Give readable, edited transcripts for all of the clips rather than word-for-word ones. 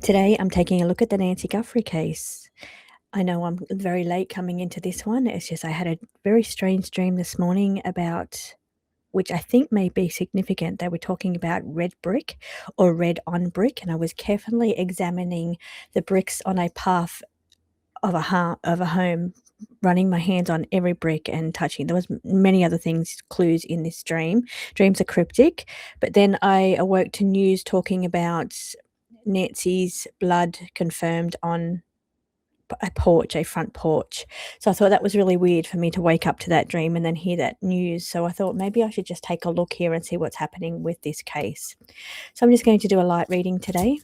Today, I'm taking a look at the Nancy Guffrey case. I know I'm very late coming into this one. It's just I had a very strange dream this morning about, which I think may be significant. They were talking about red brick or red on brick, and I was carefully examining the bricks on a path of a home, running my hands on every brick and touching. There was many other things, clues in this dream. Dreams are cryptic, but then I awoke to news talking about Nancy's blood confirmed on a porch, a front porch. So I thought that was really weird for me to wake up to that dream and then hear that news. So I thought maybe I should just take a look here and see what's happening with this case. So I'm just going to do a light reading today.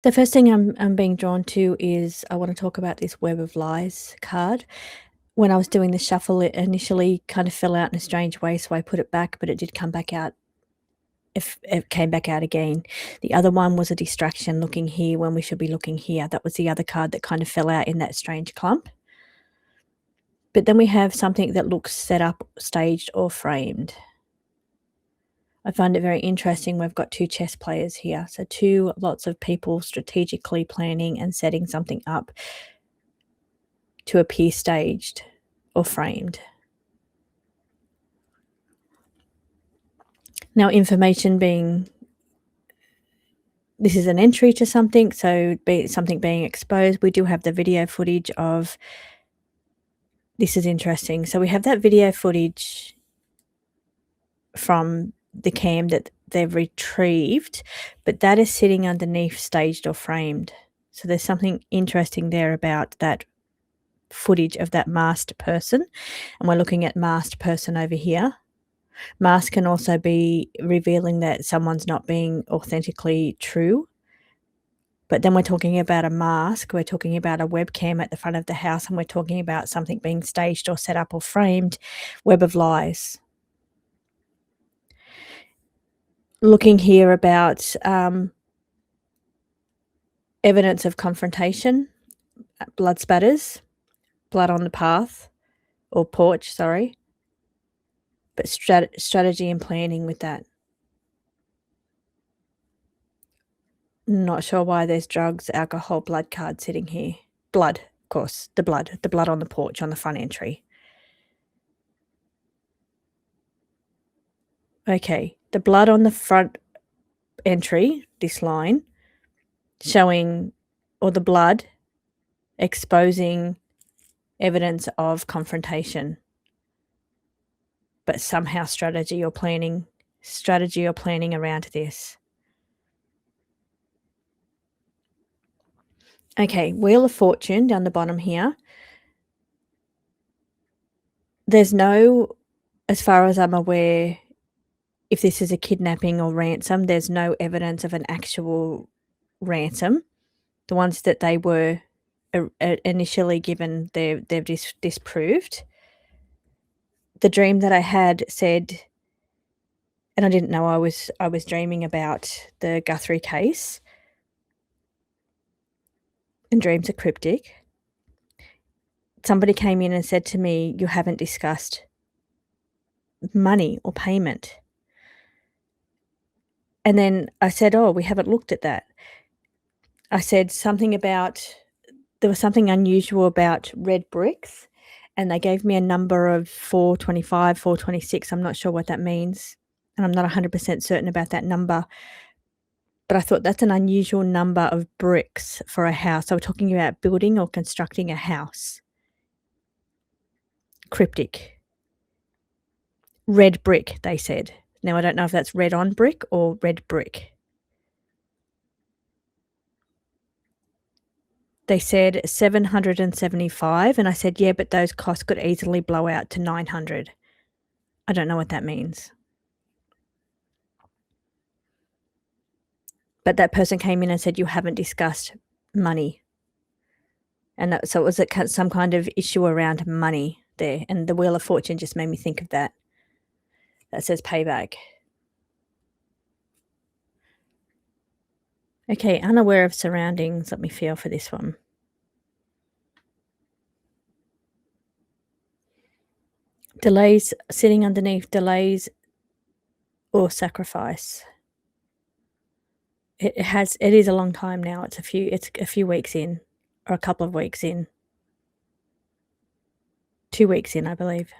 The first thing I'm being drawn to is I want to talk about this Web of Lies card. When I was doing the shuffle, it initially kind of fell out in a strange way, so I put it back, but it did come back out. If it came back out again. The other one was a distraction, looking here when we should be looking here. That was the other card that kind of fell out in that strange clump. But then we have something that looks set up, staged, or framed. I find it very interesting. We've got two chess players here. So lots of people strategically planning and setting something up to appear staged or framed. Now, information being, this is an entry to something, so something being exposed. We do have the video footage of, this is interesting. So we have that video footage from the cam that they've retrieved, but that is sitting underneath staged or framed. So there's something interesting there about that footage of that masked person. And we're looking at masked person over here. Mask can also be revealing that someone's not being authentically true. But then we're talking about a mask, we're talking about a webcam at the front of the house, and we're talking about something being staged or set up or framed. Web of lies. Looking here about evidence of confrontation, blood spatters, blood on the path or porch, sorry, but strategy and planning with that. Not sure why there's drugs, alcohol, blood card sitting here. Blood, of course, the blood on the porch on the front entry. Okay, the blood on the front entry, this line, showing, or the blood exposing evidence of confrontation, but somehow strategy or planning around this. Okay, Wheel of Fortune down the bottom here. There's no, as far as I'm aware, if this is a kidnapping or ransom, there's no evidence of an actual ransom. The ones that they were initially given, they've disproved. The dream that I had said, and I didn't know I was dreaming about the Guthrie case, and dreams are cryptic. Somebody came in and said to me, "You haven't discussed money or payment." And then I said, "Oh, we haven't looked at that." I said something about, there was something unusual about red bricks, and they gave me a number of 425, 426. I'm not sure what that means, and I'm not 100% certain about that number. But I thought that's an unusual number of bricks for a house. So we're talking about building or constructing a house. Cryptic. Red brick, they said. Now, I don't know if that's red on brick or red brick. They said 775, and I said, yeah, but those costs could easily blow out to 900. I don't know what that means. But that person came in and said, you haven't discussed money. And so it was some kind of issue around money there. And the Wheel of Fortune just made me think of that. That says payback. Okay, unaware of surroundings. Let me feel for this one. Delays, sitting underneath delays or sacrifice. It is a long time now. It's a few weeks in, or a couple of weeks in. 2 weeks in, I believe.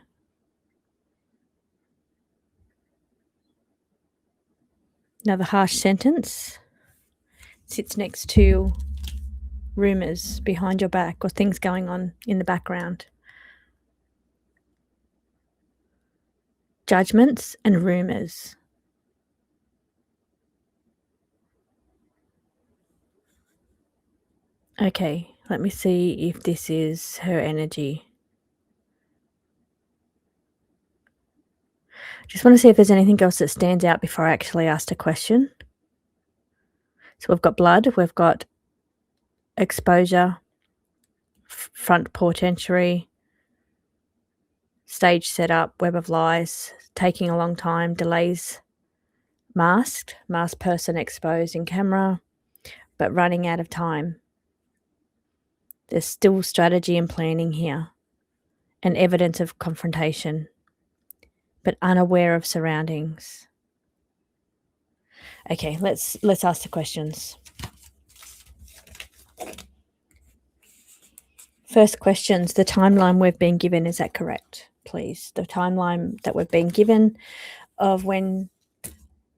Another harsh sentence sits next to rumours behind your back or things going on in the background. Judgments and rumours. Okay, let me see if this is her energy. Just want to see if there's anything else that stands out before I actually asked a question. So we've got blood, we've got exposure, front porch entry, stage setup, web of lies, taking a long time, delays, masked person exposed in camera, but running out of time. There's still strategy and planning here and evidence of confrontation, but unaware of surroundings. Okay, let's ask the questions. First questions, the timeline we've been given, is that correct, please? The timeline that we've been given of when...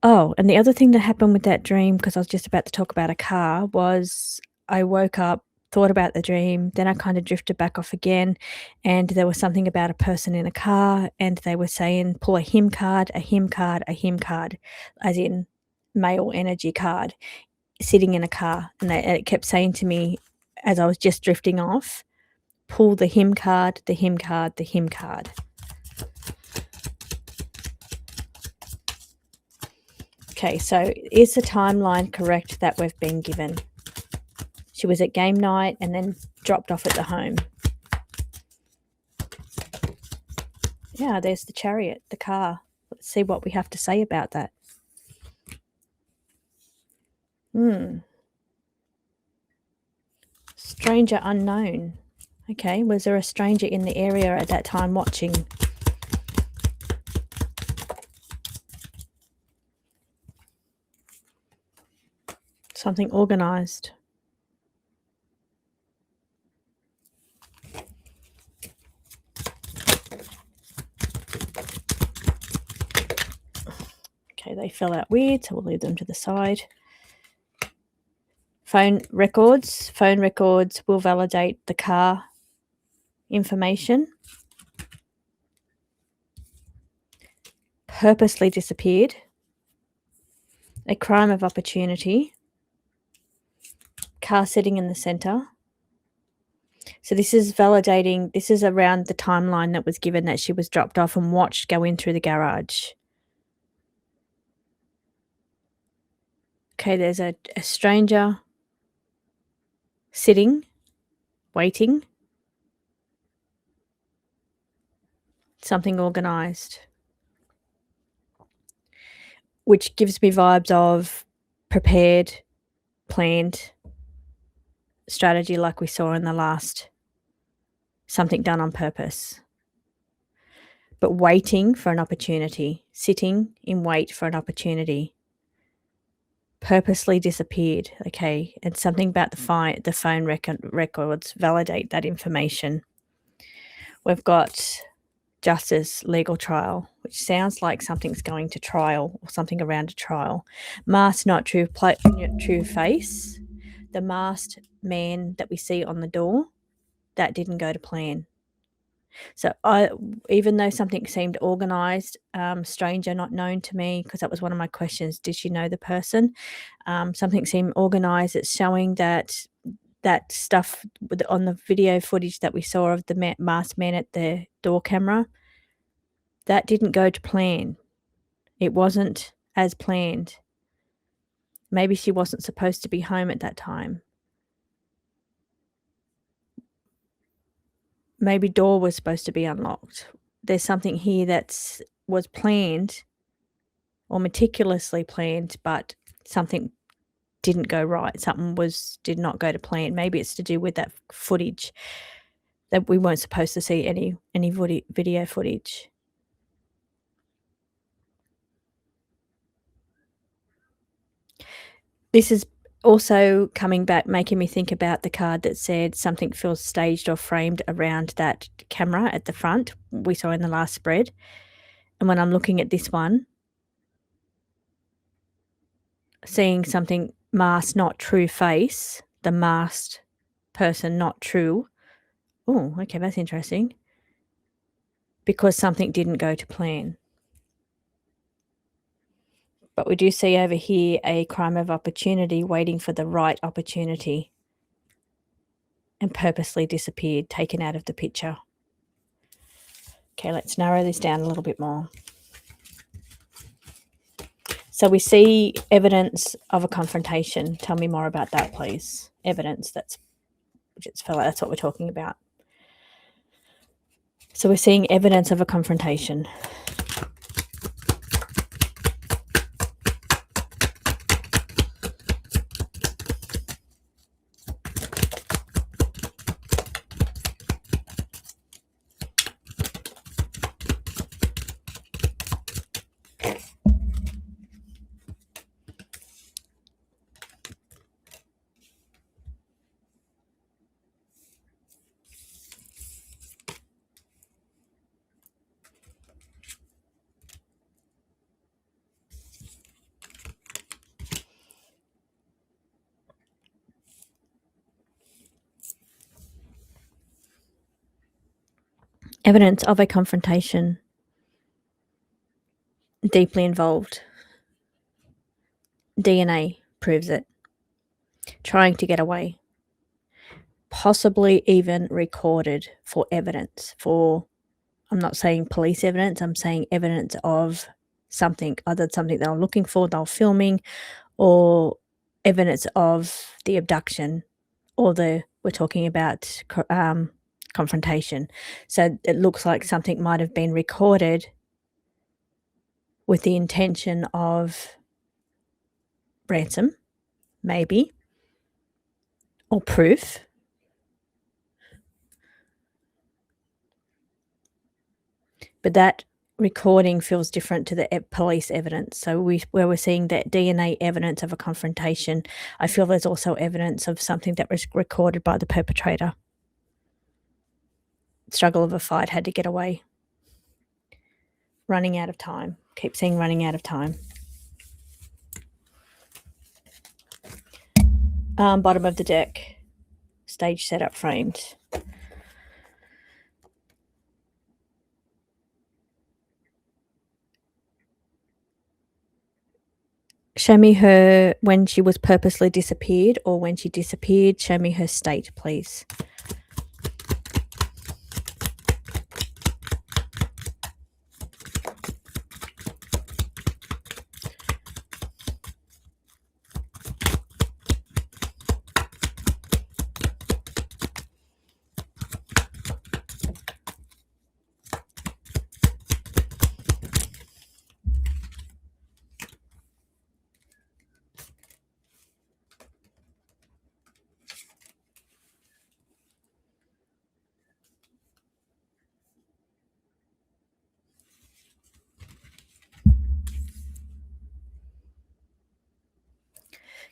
Oh, and the other thing that happened with that dream, because I was just about to talk about a car, was I woke up, thought about the dream, then I kind of drifted back off again, and there was something about a person in a car, and they were saying, pull a him card, a him card, a him card, as in male energy card, sitting in a car. And it kept saying to me, as I was just drifting off, pull the him card, the him card, the him card. Okay, so is the timeline correct that we've been given? She was at game night and then dropped off at the home. Yeah, there's the chariot, the car. Let's see what we have to say about that. Stranger unknown. Okay, was there a stranger in the area at that time watching? Something organised. Okay, they fell out weird, so we'll leave them to the side. Phone records will validate the car information. Purposely disappeared. A crime of opportunity. Car sitting in the centre. So this is validating, this is around the timeline that was given, that she was dropped off and watched go in through the garage. Okay, there's a stranger sitting, waiting. Something organised. Which gives me vibes of prepared, planned strategy like we saw in the last. Something done on purpose. But waiting for an opportunity. Sitting in wait for an opportunity. Purposely disappeared, okay, and something about the phone records validate that information. We've got justice, legal trial, which sounds like something's going to trial or something around a trial. Masked, not true face. The masked man that we see on the door, that didn't go to plan. So even though something seemed organised, stranger not known to me, because that was one of my questions, did she know the person? Something seemed organised. It's showing that stuff on the video footage that we saw of the masked man at the door camera, that didn't go to plan. It wasn't as planned. Maybe she wasn't supposed to be home at that time. Maybe door was supposed to be unlocked. There's something here that was planned or meticulously planned, but something didn't go right. Something did not go to plan. Maybe it's to do with that footage that we weren't supposed to see any video footage. This is also coming back, making me think about the card that said something feels staged or framed around that camera at the front we saw in the last spread. And when I'm looking at this one, seeing something masked, not true face, the masked person, not true. Oh, okay, that's interesting. Because something didn't go to plan. But we do see over here a crime of opportunity waiting for the right opportunity and purposely disappeared, taken out of the picture. Okay, let's narrow this down a little bit more. So we see evidence of a confrontation. Tell me more about that, please. Evidence, that's what we're talking about. So we're seeing evidence of a confrontation. Evidence of a confrontation. Deeply involved. DNA proves it. Trying to get away. Possibly even recorded for evidence. I'm not saying police evidence, I'm saying evidence of something, either something they were looking for, they were filming, or evidence of the abduction, or we're talking about confrontation. So it looks like something might have been recorded with the intention of ransom, maybe, or proof. But that recording feels different to the police evidence. So where we're seeing that DNA evidence of a confrontation, I feel there's also evidence of something that was recorded by the perpetrator. Struggle of a fight, had to get away. Running out of time. Keep seeing running out of time. Bottom of the deck. Stage setup framed. Show me her when she was purposely disappeared, or when she disappeared. Show me her state, please.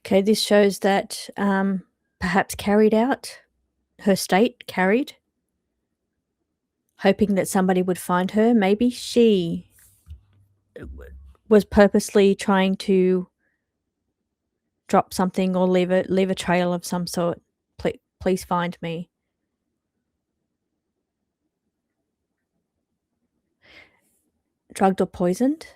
Okay, this shows that perhaps carried out, her state carried, hoping that somebody would find her. Maybe she was purposely trying to drop something or leave a trail of some sort. Please find me. Drugged or poisoned.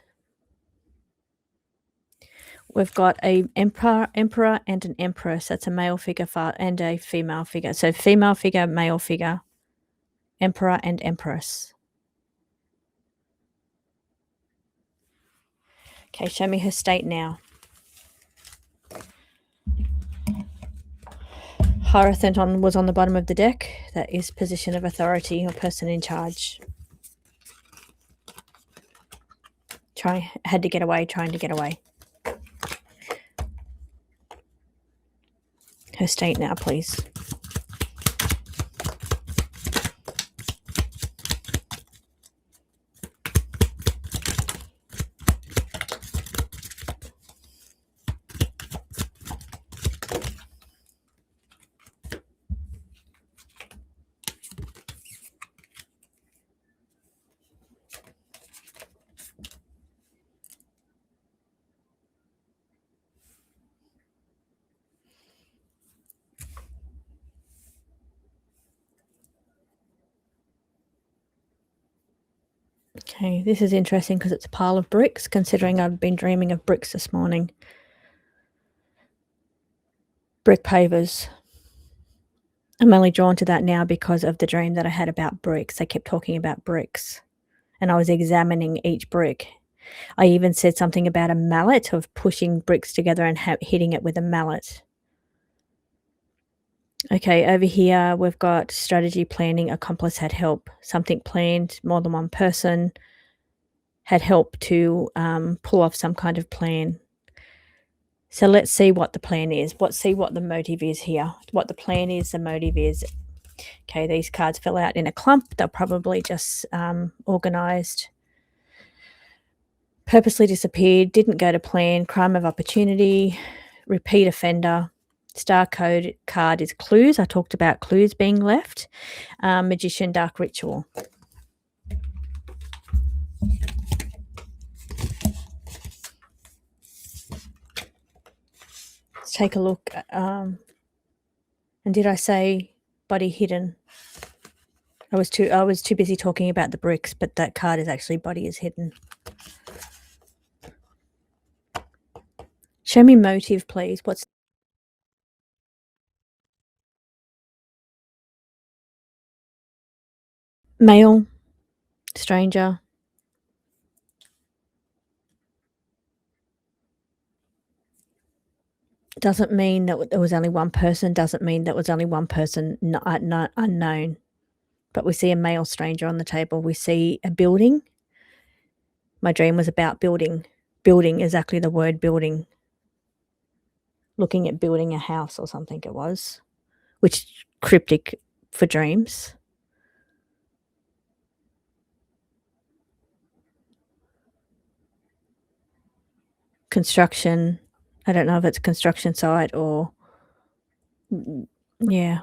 We've got a emperor and an empress. That's a male figure and a female figure. So female figure, male figure, emperor and empress. Okay, show me her state now. Hierophant was on the bottom of the deck. That is position of authority or person in charge. Had to get away, trying to get away. her state now, please. Okay, this is interesting because it's a pile of bricks, considering I've been dreaming of bricks this morning. Brick pavers. I'm only drawn to that now because of the dream that I had about bricks. I kept talking about bricks, and I was examining each brick. I even said something about a mallet, of pushing bricks together and hitting it with a mallet. Okay, over here we've got strategy, planning, accomplice, had help. Something planned, more than one person had help to pull off some kind of plan. So let's see what the plan is. Let's see what the motive is here. What the plan is, the motive is. Okay, these cards fell out in a clump. They're probably just organised. Purposely disappeared, didn't go to plan, crime of opportunity, repeat offender. Star code card is clues. I talked about clues being left. Magician, dark ritual. Let's take a look. And did I say body hidden? I was too busy talking about the bricks, but that card is actually body is hidden. Show me motive, please. What's male, stranger? Doesn't mean that there was only one person. Doesn't mean that was only one person not unknown. But we see a male stranger on the table. We see a building. My dream was about building. Building, exactly the word building. Looking at building a house or something it was, which cryptic for dreams. Construction. I don't know if it's a construction site or, yeah,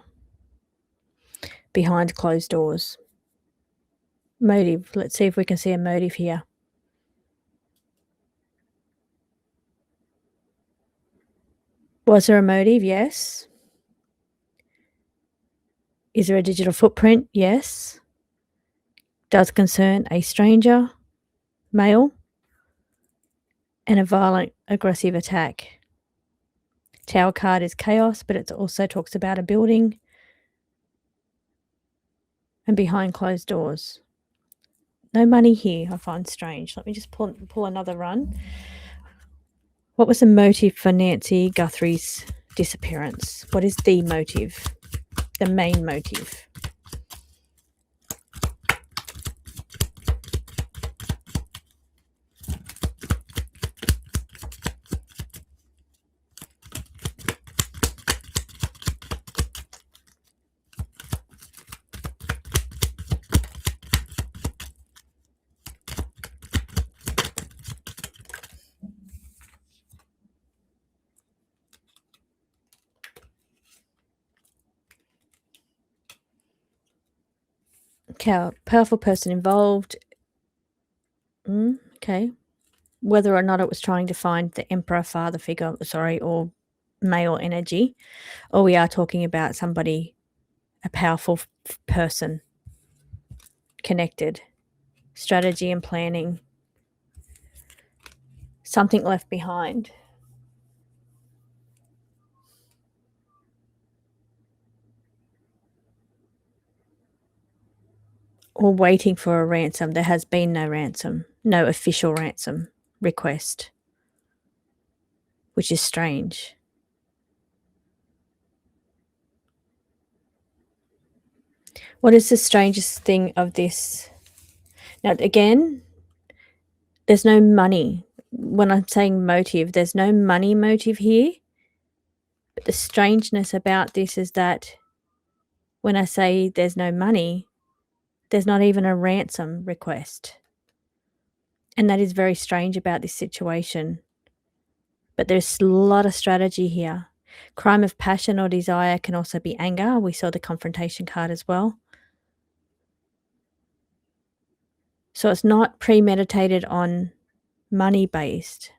behind closed doors. Motive. Let's see if we can see a motive here. Was there a motive? Yes. Is there a digital footprint? Yes. Does concern a stranger, male, and a violent, aggressive attack. Tower card is chaos, but it also talks about a building and behind closed doors. No money here, I find strange. Let me just pull another run. What was the motive for Nancy Guthrie's disappearance? What is the motive? The main motive. Powerful person involved. Okay. Whether or not it was trying to find the emperor, father figure, or male energy, or we are talking about somebody, a powerful person, connected, strategy and planning, something left behind. Or waiting for a ransom. There has been no ransom, no official ransom request, which is strange. What is the strangest thing of this? Now, again, there's no money. When I'm saying motive, there's no money motive here. But the strangeness about this is that when I say there's no money, there's not even a ransom request. And that is very strange about this situation. But there's a lot of strategy here. Crime of passion or desire can also be anger. We saw the confrontation card as well. So it's not premeditated on money based.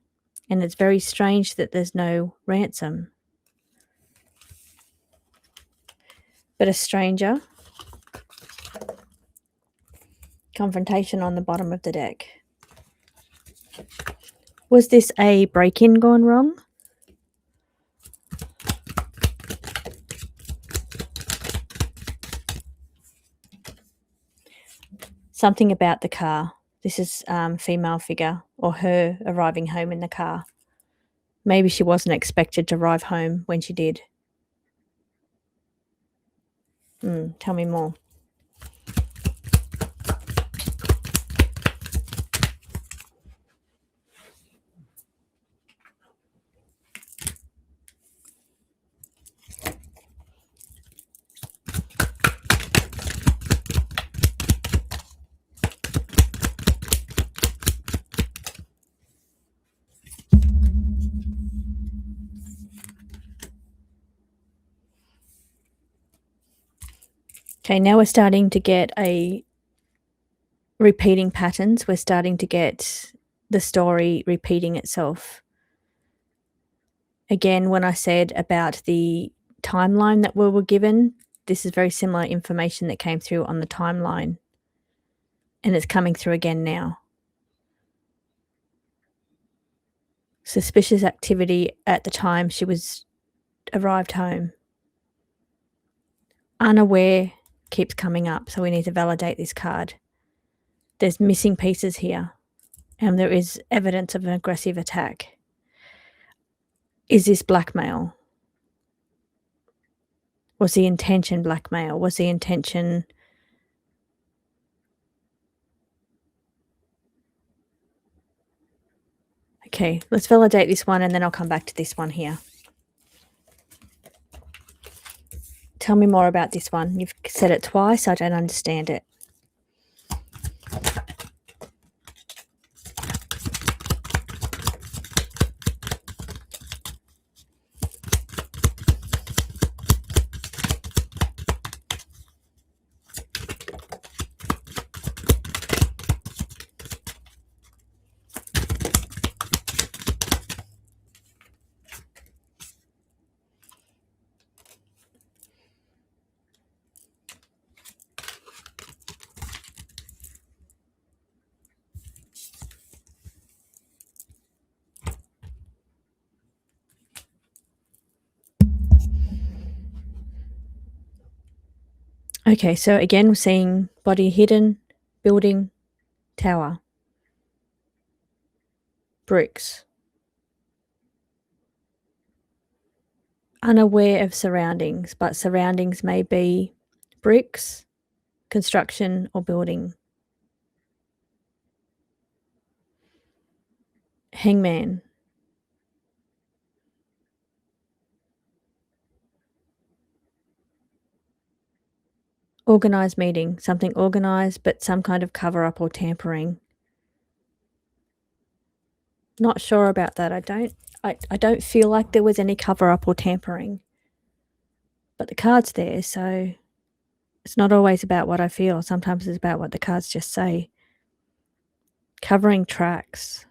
And it's very strange that there's no ransom. But a stranger, confrontation on the bottom of the deck. Was this a break-in gone wrong? Something about the car. This is female figure or her arriving home in the car. Maybe she wasn't expected to arrive home when she did. Tell me more. Okay, now we're starting to get a repeating patterns. We're starting to get the story repeating itself. Again, when I said about the timeline that we were given, this is very similar information that came through on the timeline. And it's coming through again now. Suspicious activity at the time she arrived home. Unaware keeps coming up, so we need to validate this card. There's missing pieces here, and there is evidence of an aggressive attack. Is this blackmail? Was the intention blackmail? Was the intention... Okay, let's validate this one and then I'll come back to this one here. Tell me more about this one. You've said it twice. I don't understand it. Okay, so again, we're seeing body hidden, building, tower, bricks. Unaware of surroundings, but surroundings may be bricks, construction, or building. Hangman. Organised meeting, something organised, but some kind of cover-up or tampering. Not sure about that. I don't feel like there was any cover-up or tampering. But the card's there, so it's not always about what I feel. Sometimes it's about what the cards just say. Covering tracks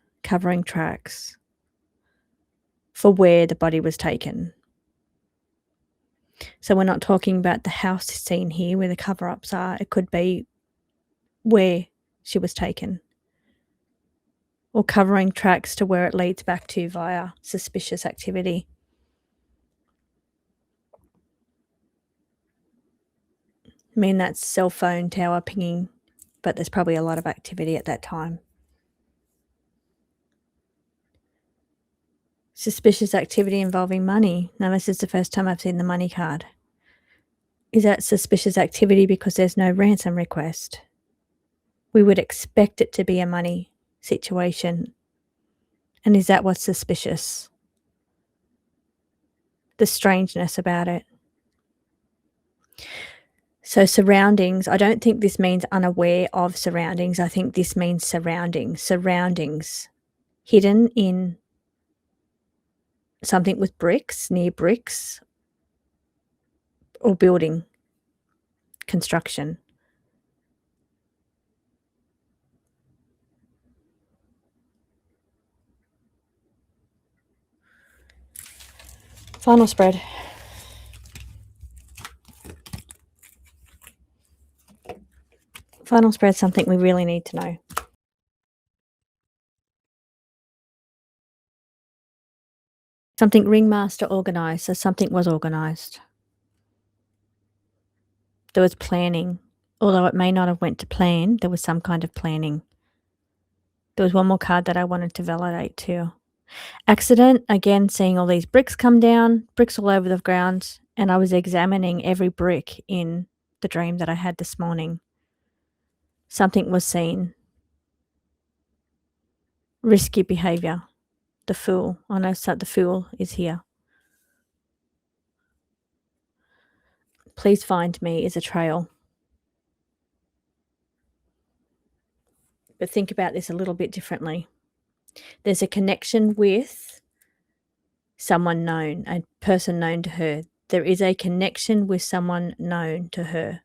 for where the body was taken. So we're not talking about the house scene here where the cover-ups are. It could be where she was taken. Or covering tracks to where it leads back to via suspicious activity. I mean, that's cell phone tower pinging, but there's probably a lot of activity at that time. Suspicious activity involving money. Now, this is the first time I've seen the money card. Is that suspicious activity because there's no ransom request? We would expect it to be a money situation. And is that what's suspicious? the strangeness about it. So surroundings, I don't think this means unaware of surroundings. I think this means surroundings, hidden in something with bricks, near bricks, or building, construction. Final spread. Final spread, something we really need to know. Something ringmaster organised, so something was organised. There was planning. Although it may not have went to plan, there was some kind of planning. There was one more card that I wanted to validate too. Accident, again, seeing all these bricks come down, bricks all over the ground, and I was examining every brick in the dream that I had this morning. Something was seen. Risky behaviour. The Fool. I know the Fool is here. Please find me is a trail. But think about this a little bit differently. There's a connection with someone known, a person known to her. There is a connection with someone known to her.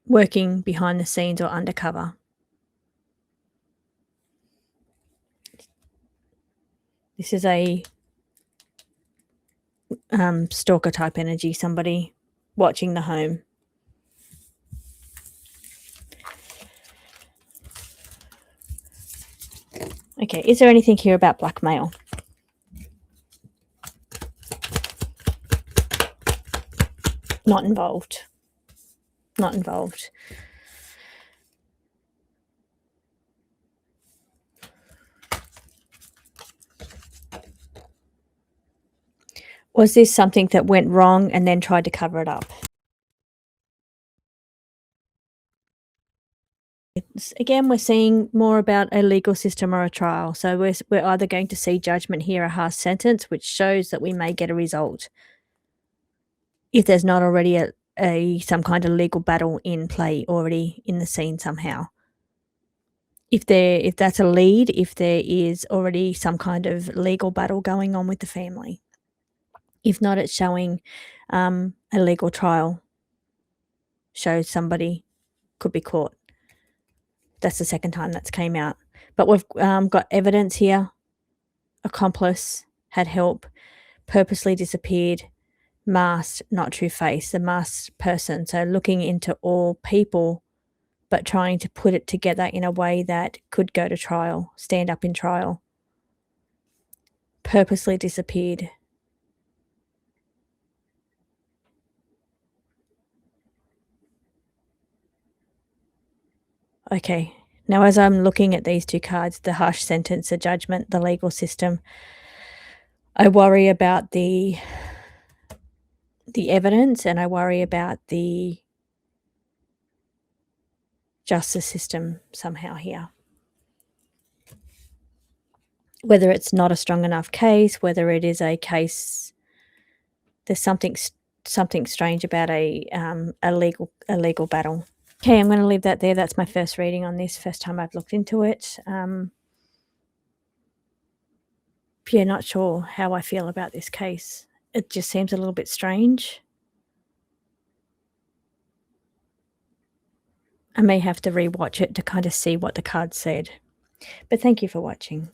Working behind the scenes or undercover. This is a stalker type energy, somebody watching the home. Okay, is there anything here about blackmail? Not involved. Not involved. Was this something that went wrong and then tried to cover it up? Again, we're seeing more about a legal system or a trial. So we're either going to see judgment here, a harsh sentence, which shows that we may get a result if there's not already some kind of legal battle in play already in the scene somehow. If that's a lead, if there is already some kind of legal battle going on with the family. If not, it's showing a legal trial shows somebody could be caught. That's the second time that's came out. But we've got evidence here. Accomplice, had help, purposely disappeared, masked, not true face, the masked person. So looking into all people, but trying to put it together in a way that could go to trial, stand up in trial. Purposely disappeared. Okay, now as I'm looking at these two cards, the harsh sentence, the judgment, the legal system, I worry about the evidence and I worry about the justice system somehow here. Whether it's not a strong enough case, whether it is a case, there's something strange about a legal battle. Okay, I'm going to leave that there. That's my first reading on this, first time I've looked into it. Yeah, not sure how I feel about this case. It just seems a little bit strange. I may have to rewatch it to kind of see what the card said. But thank you for watching.